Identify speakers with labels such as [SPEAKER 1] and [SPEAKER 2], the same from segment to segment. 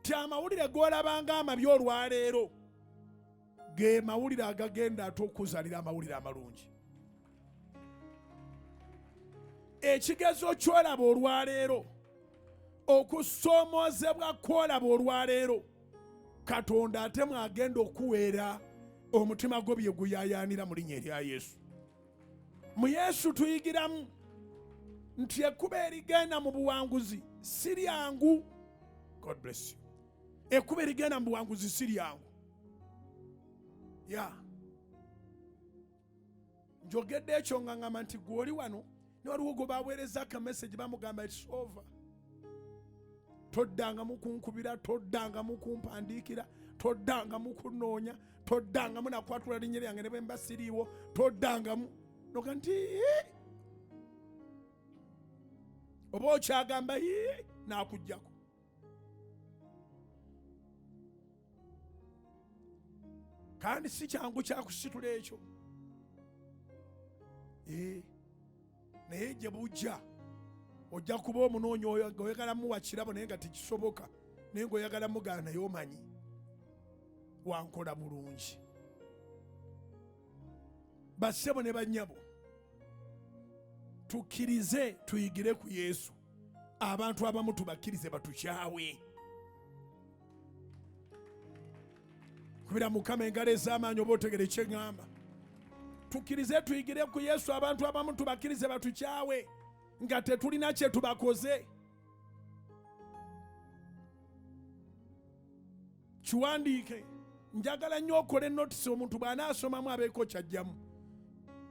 [SPEAKER 1] nti amawulire g'olabanga amabi olwaleero ge mawulire agagenda ate okuzalira amawulire amalungi. Ekigezo ky'olaba olwaleero, okusoomoozebwa kw'olaba olwaleero, Katonda ate mwagenda okuweera omutima gwo bye guyaayaanira mu linnya erya Yesu. Mu Yesu tuyigiramu nti ekkubo erigenda mu buwanguzi si lyangu. God bless you. Ekkubo erigenda mu buwanguzi si lyangu. Njogedde ekyo ngangamba nti gw'oli wano ne waliwo gwe baweereza akameseji bamugamba it's over. Toddangamu kunkubira, toddangamu kumpandiikira, toddangamu kunoonya, toddangamu nakwatula linnya lyange ne bwe mba siriiwo, toddangamu. Noga nti oba okyagamba n'akuggyako. Kandi si kyangu kyakusitula ekyo. Naye gye bujja ojja kuba omunoonya oyagala muwa kirabo naye nga tekisoboka, naye ng'oyagala mugana naye omanyi wankola bulungi. Bassebo ne bannyabo, tukkirize tuyigire ku Yesu. Abantu abamu tubakkirize batukyawe. Kubira Mukama engalo ez'amaanyi oba otegere kye ŋŋamba. Tukkirize tuyigire ku Yesu. Abantu abamu tubakkirize batukyawe nga tetulina kye tubakoze. Kiwandiike, njagala nnyo okole notisi omuntu bw'anaasomamu abeeko kyajjamu.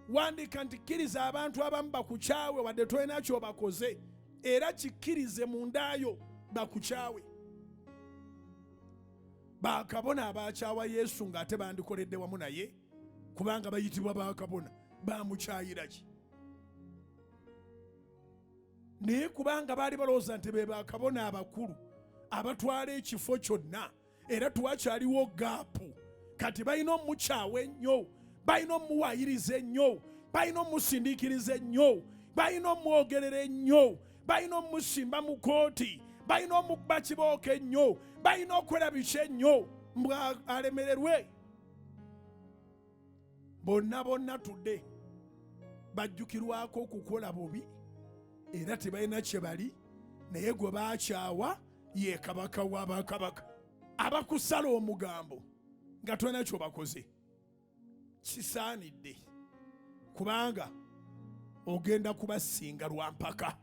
[SPEAKER 1] Wandika nti kkiriza abantu abamu bakukyawe wadde tolina ky'obakoze, era kikkirize mundaayo bakukyawe. Bakabona abakyawa Yesu ng'ate bandikoledde wamu naye, kubanga bayitibwa bakabona, bamukyayira ki? Naye kubanga baali balowooza nti be bakabona abakulu abatwala ekifo kyonna, era tuwakyaliwo gaapu, kati balina omukyawa ennyo, balina omuwaayiriza ennyo, balina omusindiikiriza ennyo, balina omwogerera ennyo, balina omusimba mu kooti, balina omukuba kibooka ennyo, balina okukola biki ennyo mbwa alemererwe. Bonna tudde bajjukirwako okukola bubi, era tebalina kye bali, naye gwe baakyawa ye kabaka wa bakabaka. Abakusala omugambo nga tolina ky'obakoze, kisaanidde, kubanga ogenda kubasinga lwa mpaka.